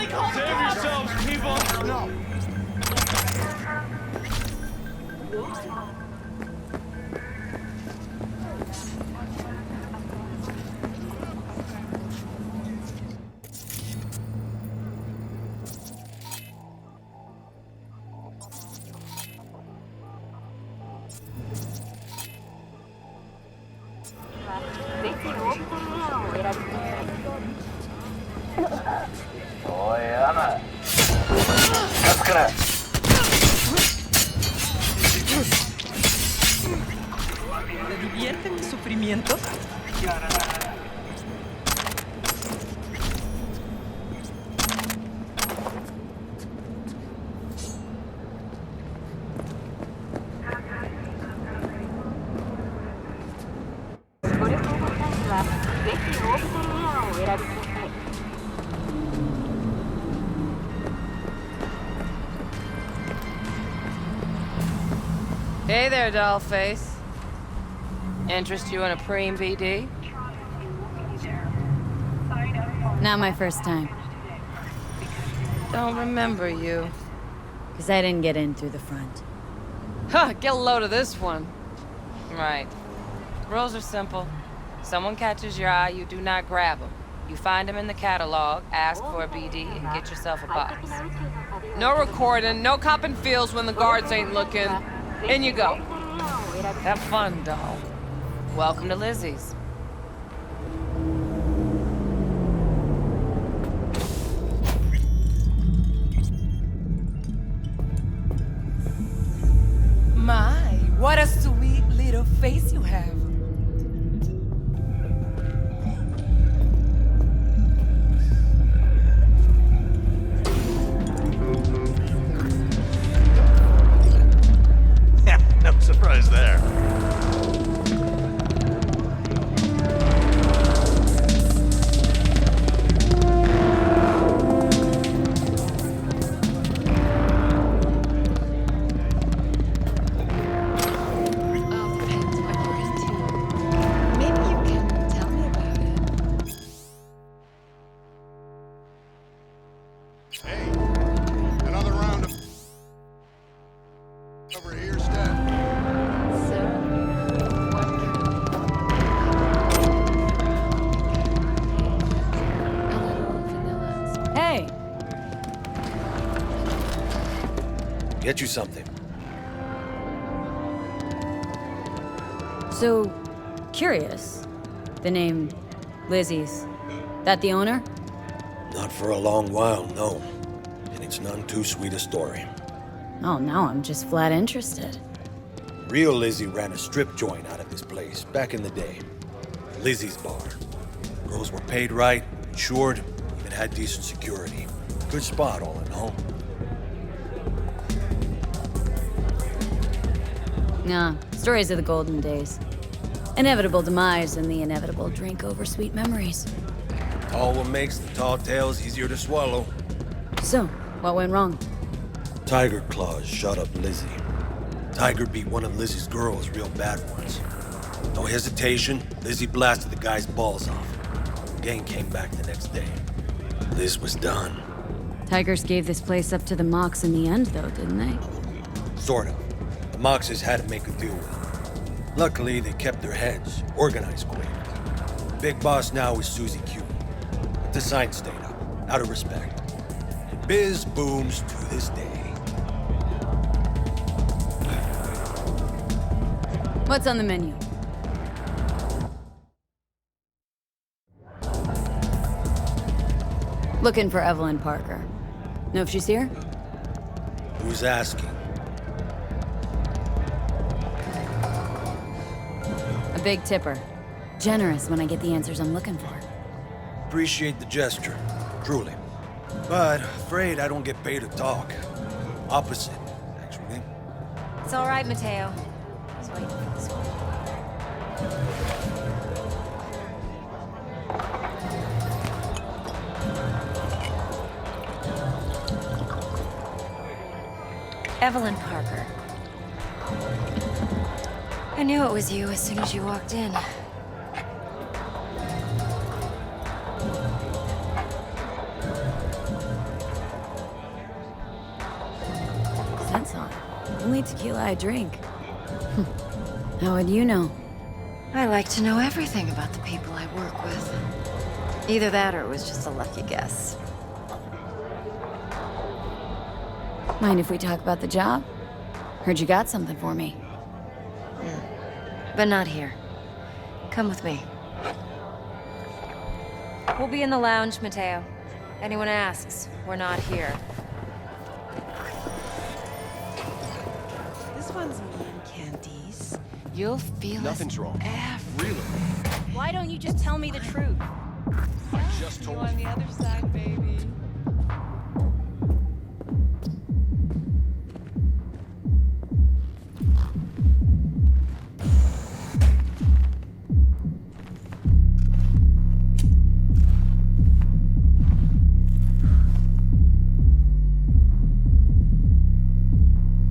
Save yourselves, people! No. ¿Te divierte mi sufrimiento? Hey there, dollface. Interest you in a preem BD? Not my first time. Don't remember you. Because I didn't get in through the front. Huh, get a load of this one. Right. Rules are simple. Someone catches your eye, you do not grab them. You find them in the catalog, ask for a BD, and get yourself a box. No recording, no copping feels when the guards ain't looking. In you go. Have fun, doll. Welcome to Lizzie's. My, what a sweet little face you have. Yeah, no surprise there. Hey, another round of over here, Stan. Hey! Get you something. So, curious. The name Lizzie's. That the owner? Not for a long while, no. And it's none too sweet a story. Oh, now I'm just flat interested. Real Lizzie ran a strip joint out of this place back in the day. Lizzie's Bar. Girls were paid right, insured, even had decent security. Good spot, all in all. Nah, stories of the golden days. Inevitable demise and the inevitable drink over sweet memories. All what makes the tall tales easier to swallow. So, what went wrong? Tiger Claws shot up Lizzie. Tiger beat one of Lizzie's girls real bad once. No hesitation, Lizzie blasted the guy's balls off. Gang came back the next day. Liz was done. Tigers gave this place up to the Mox in the end, though, didn't they? Sort of. The Moxes had to make a deal with them. Luckily, they kept their heads, organized quick. Big boss now is Susie Q. But the sign stayed up, out of respect. And biz booms to this day. What's on the menu? Looking for Evelyn Parker. Know if she's here? Who's asking? A big tipper. Generous when I get the answers I'm looking for. Appreciate the gesture, truly. But afraid I don't get paid to talk. Opposite, actually. It's all right, Mateo. Just waiting for this one. Evelyn Parker. I knew it was you as soon as you walked in. Only tequila I drink. How would you know? I like to know everything about the people I work with. Either that or it was just a lucky guess. Mind if we talk about the job? Heard you got something for me. But not here. Come with me. We'll be in the lounge, Mateo. Anyone asks, we're not here. This one's me and Candice. You'll feel Nothing's wrong. Really? Why don't you just tell me the truth? I just told on the other side, baby.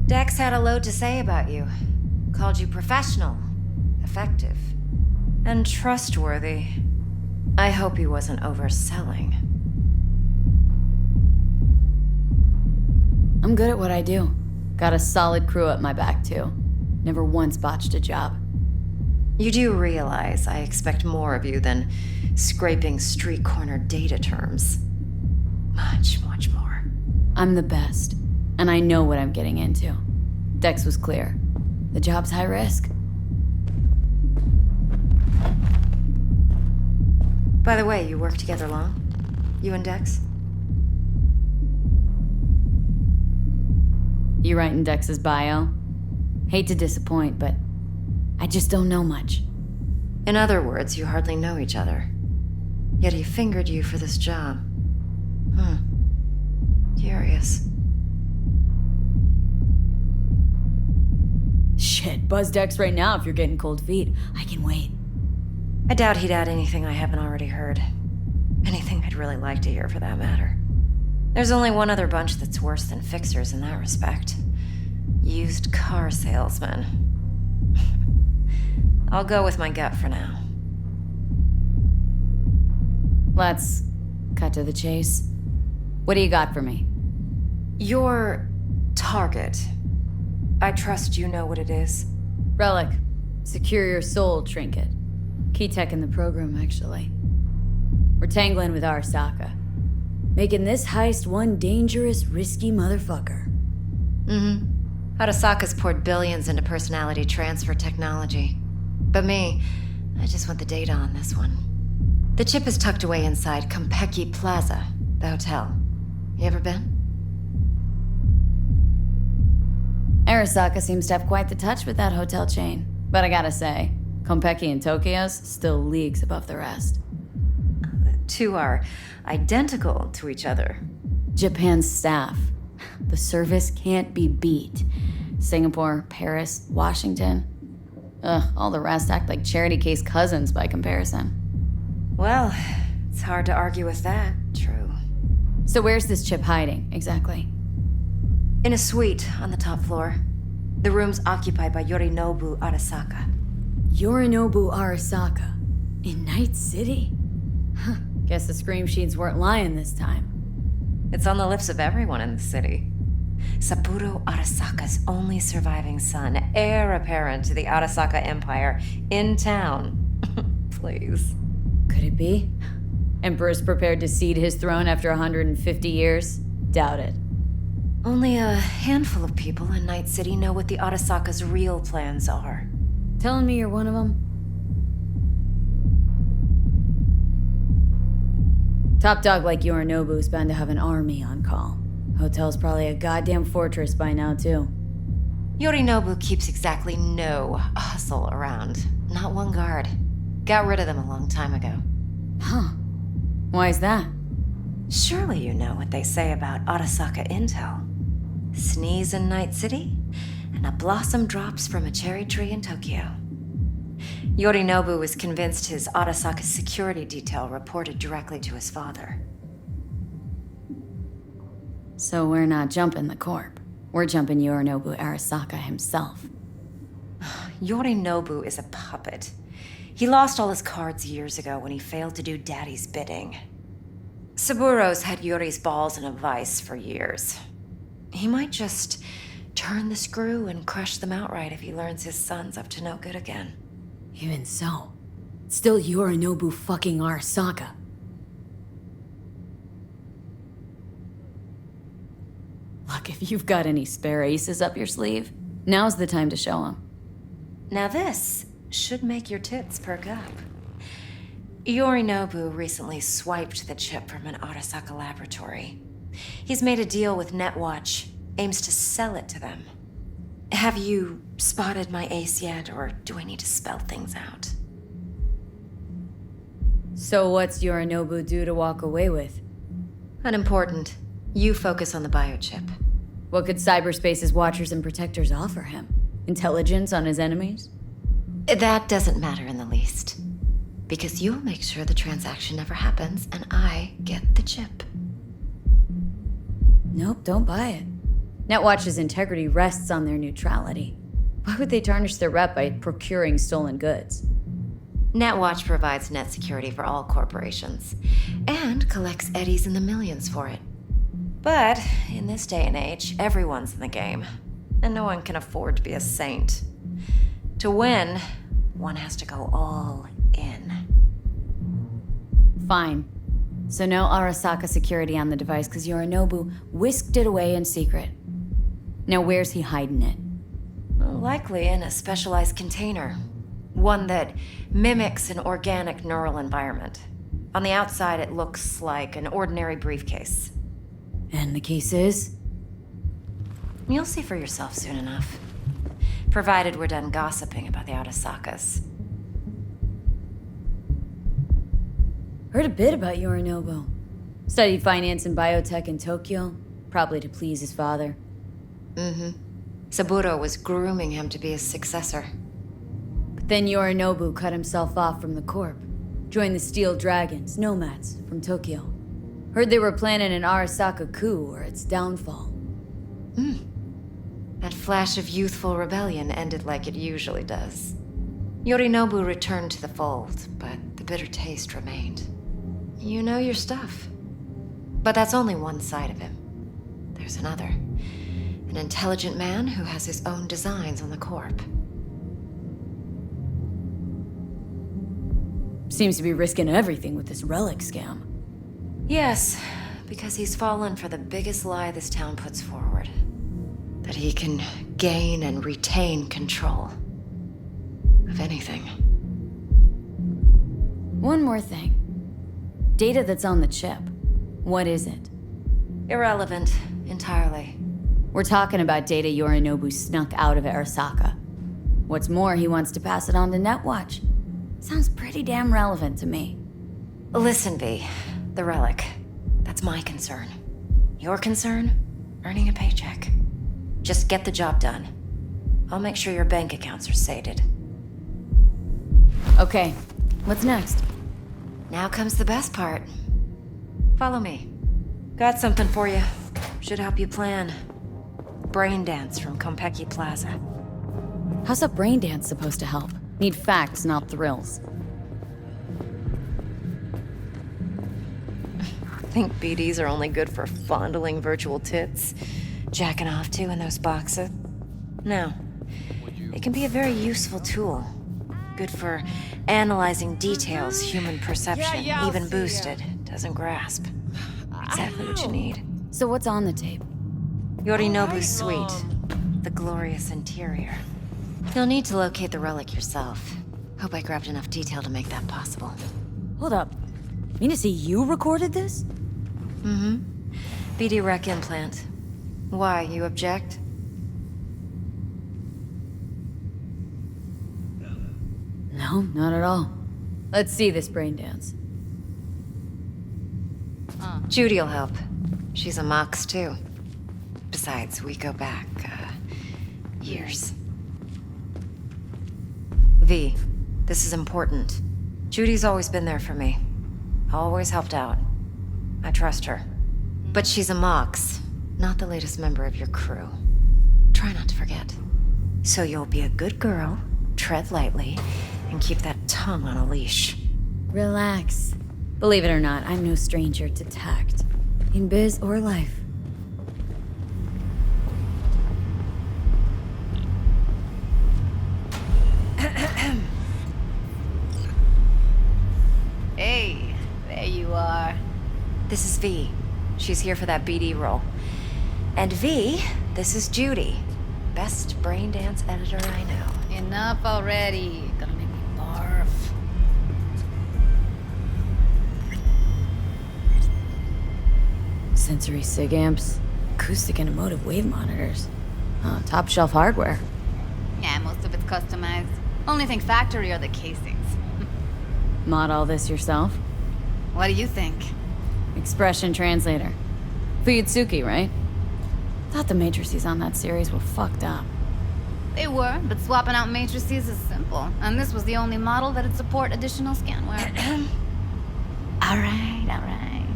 Dex had a load to say about you. Called you professional, effective, and trustworthy. I hope he wasn't overselling. I'm good at what I do. Got a solid crew at my back, too. Never once botched a job. You do realize I expect more of you than scraping street corner data terms. Much, much more. I'm the best, and I know what I'm getting into. Dex was clear. The job's high risk. By the way, you work together long? You and Dex? You writing Dex's bio? Hate to disappoint, but I just don't know much. In other words, you hardly know each other. Yet he fingered you for this job. Curious. Shit, buzz Dex right now if you're getting cold feet. I can wait. I doubt he'd add anything I haven't already heard. Anything I'd really like to hear, for that matter. There's only one other bunch that's worse than fixers in that respect. Used car salesmen. I'll go with my gut for now. Let's cut to the chase. What do you got for me? Your target. I trust you know what it is. Relic. Secure your soul trinket. Key tech in the program, actually. We're tangling with Arasaka. Making this heist one dangerous, risky motherfucker. Arasaka's poured billions into personality transfer technology. But me, I just want the data on this one. The chip is tucked away inside Konpeki Plaza, the hotel. You ever been? Arasaka seems to have quite the touch with that hotel chain. But I gotta say, Konpeki in Tokyo's still leagues above the rest. The two are identical to each other. Japan's staff. The service can't be beat. Singapore, Paris, Washington. All the rest act like charity case cousins by comparison. Well, it's hard to argue with that. True. So where's this chip hiding, exactly? In a suite on the top floor. The room's occupied by Yorinobu Arasaka. Yorinobu Arasaka. In Night City? Huh. Guess the scream sheets weren't lying this time. It's on the lips of everyone in the city. Saburo Arasaka's only surviving son, heir apparent to the Arasaka Empire, in town. Please. Could it be? Emperor's prepared to cede his throne after 150 years? Doubt it. Only a handful of people in Night City know what the Arasaka's real plans are. Telling me you're one of them? Top dog like Yorinobu's bound to have an army on call. Hotel's probably a goddamn fortress by now, too. Yorinobu keeps exactly no hustle around. Not one guard. Got rid of them a long time ago. Huh. Why is that? Surely you know what they say about Arasaka intel. Sneeze in Night City, and a blossom drops from a cherry tree in Tokyo. Yorinobu was convinced his Arasaka security detail reported directly to his father. So we're not jumping the corp. We're jumping Yorinobu Arasaka himself. Yorinobu is a puppet. He lost all his cards years ago when he failed to do Daddy's bidding. Saburo's had Yuri's balls in a vice for years. He might just turn the screw and crush them outright if he learns his son's up to no good again. Even so, it's still Yorinobu fucking Arasaka. Look, if you've got any spare aces up your sleeve, now's the time to show them. Now this should make your tits perk up. Yorinobu recently swiped the chip from an Arasaka laboratory. He's made a deal with Netwatch, aims to sell it to them. Have you spotted my ace yet, or do I need to spell things out? So what's Yorinobu due to walk away with? Unimportant. You focus on the biochip. What could cyberspace's watchers and protectors offer him? Intelligence on his enemies? That doesn't matter in the least. Because you'll make sure the transaction never happens, and I get the chip. Nope, don't buy it. Netwatch's integrity rests on their neutrality. Why would they tarnish their rep by procuring stolen goods? Netwatch provides net security for all corporations, and collects eddies in the millions for it. But in this day and age, everyone's in the game, and no one can afford to be a saint. To win, one has to go all in. Fine. So no Arasaka security on the device because Yorinobu whisked it away in secret. Now where's he hiding it? Likely in a specialized container. One that mimics an organic neural environment. On the outside, it looks like an ordinary briefcase. And the case is? You'll see for yourself soon enough. Provided we're done gossiping about the Arasakas. Heard a bit about Yorinobu. Studied finance and biotech in Tokyo, probably to please his father. Saburo was grooming him to be his successor. But then Yorinobu cut himself off from the Corp. Joined the Steel Dragons, nomads, from Tokyo. Heard they were planning an Arasaka coup or its downfall. That flash of youthful rebellion ended like it usually does. Yorinobu returned to the fold, but the bitter taste remained. You know your stuff. But that's only one side of him. There's another. An intelligent man who has his own designs on the Corp. Seems to be risking everything with this relic scam. Yes, because he's fallen for the biggest lie this town puts forward. That he can gain and retain control of anything. One more thing. Data that's on the chip. What is it? Irrelevant, entirely. We're talking about data Yorinobu snuck out of Arasaka. What's more, he wants to pass it on to Netwatch. Sounds pretty damn relevant to me. Listen, V. The relic. That's my concern. Your concern? Earning a paycheck. Just get the job done. I'll make sure your bank accounts are sated. Okay, what's next? Now comes the best part. Follow me. Got something for you. Should help you plan. Brain dance from Konpeki Plaza. How's a brain dance supposed to help? Need facts, not thrills. Think BDs are only good for fondling virtual tits? Jacking off to in those boxes? No. It can be a very useful tool. Good for analyzing details human perception, I'll even see boosted, doesn't grasp. Exactly what you need. So what's on the tape? Yorinobu's suite. The glorious interior. You'll need to locate the relic yourself. Hope I grabbed enough detail to make that possible. Hold up. Mean to say you recorded this? BD rec implant. Why, you object? No, not at all. Let's see this brain dance. Judy'll help. She's a Mox, too. Besides, we go back, years. V, this is important. Judy's always been there for me. Always helped out. I trust her. But she's a Mox, not the latest member of your crew. Try not to forget. So you'll be a good girl, tread lightly, and keep that tongue on a leash. Relax. Believe it or not, I'm no stranger to tact. In biz or life. This is V. She's here for that BD role. And V, this is Judy. Best brain dance editor I know. Enough already. Gonna make me barf. Sensory sig amps, acoustic and emotive wave monitors. Top shelf hardware. Yeah, most of it's customized. Only thing factory are the casings. Mod all this yourself? What do you think? Expression translator. Fuyutsuki, right? Thought the matrices on that series were fucked up. They were, but swapping out matrices is simple. And this was the only model that'd support additional scanware. Alright.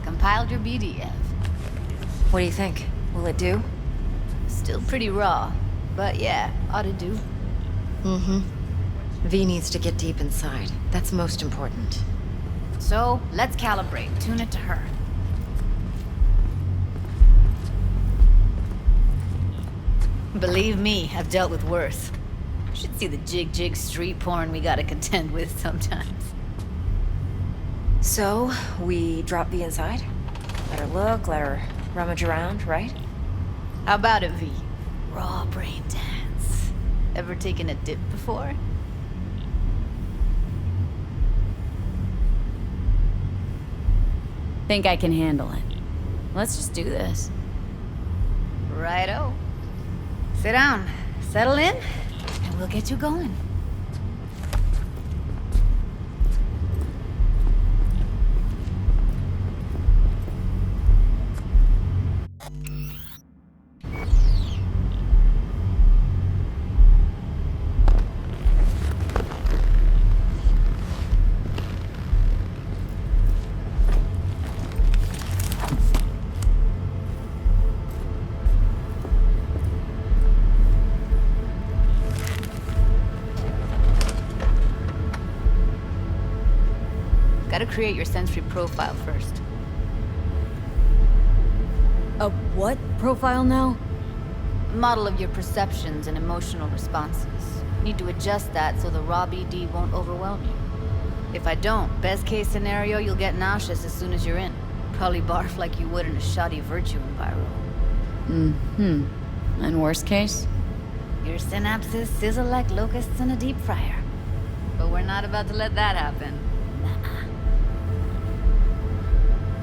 Compiled your BDF. What do you think? Will it do? Still pretty raw. But yeah, ought to do. Mm-hmm. V needs to get deep inside. That's most important. So, let's calibrate. Tune it to her. Believe me, I've dealt with worse. You should see the jig street porn we gotta contend with sometimes. So, we drop V inside? Let her look, let her rummage around, right? How about it, V? Raw brain dance. Ever taken a dip before? Think I can handle it. Let's just do this. Righto. Sit down, settle in, and we'll get you going. Gotta create your sensory profile first. A what profile now? Model of your perceptions and emotional responses. Need to adjust that so the raw BD won't overwhelm you. If I don't, best case scenario, you'll get nauseous as soon as you're in. Probably barf like you would in a shoddy Virtue enviro. And worst case? Your synapses sizzle like locusts in a deep fryer. But we're not about to let that happen.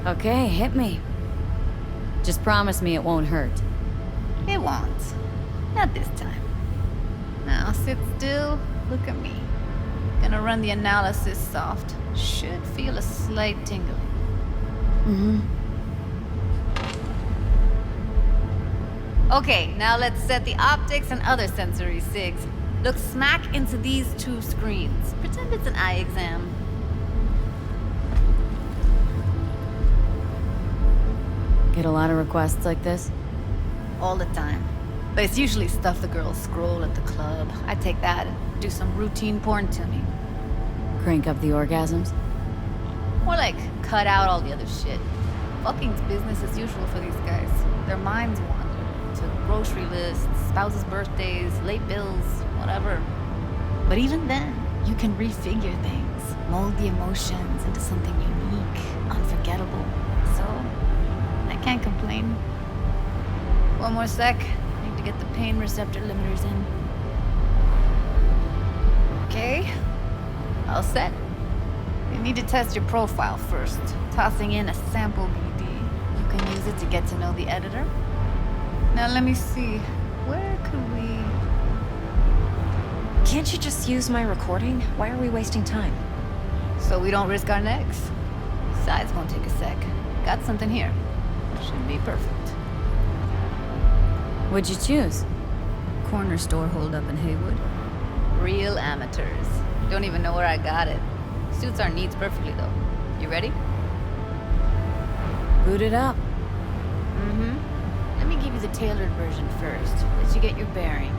Okay, hit me. Just promise me it won't hurt. It won't. Not this time. Now sit still, look at me. Gonna run the analysis soft. Should feel a slight tingling. Okay, now let's set the optics and other sensory sigs. Look smack into these two screens. Pretend it's an eye exam. Get a lot of requests like this? All the time. But it's usually stuff the girls scroll at the club. I take that and do some routine porn tuning. Crank up the orgasms? More like cut out all the other shit. Fucking's business as usual for these guys. Their minds wander to grocery lists, spouses' birthdays, late bills, whatever. But even then, you can refigure things, mold the emotions into something unique, unforgettable. So, I can't complain. One more sec. Need to get the pain receptor limiters in. Okay. All set. You need to test your profile first. Tossing in a sample BD. You can use it to get to know the editor. Now let me see. Where could we... Can't you just use my recording? Why are we wasting time? So we don't risk our necks. Besides, won't take a sec. Got something here. Should be perfect. What'd you choose? Corner store holdup in Haywood. Real amateurs. Don't even know where I got it. Suits our needs perfectly, though. You ready? Boot it up. Let me give you the tailored version first. Let you get your bearings.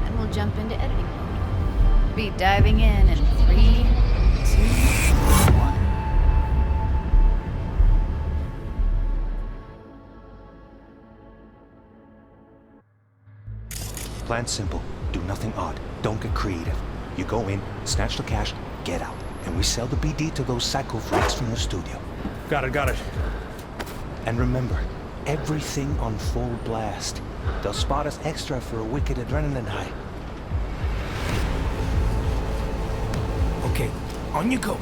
Then we'll jump into editing mode. Be diving in 3, 2, 1. Plan simple. Do nothing odd. Don't get creative. You go in, snatch the cash, get out. And we sell the BD to those psycho freaks from the studio. Got it. And remember, everything on full blast. They'll spot us extra for a wicked adrenaline high. Okay, on you go.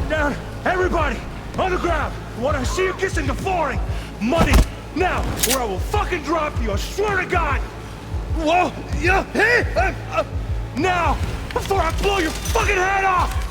Down, everybody, on the ground. I want to see you kissing the flooring. Money, now, or I will fucking drop you. I swear to God. Whoa, yeah, hey, now, before I blow your fucking head off.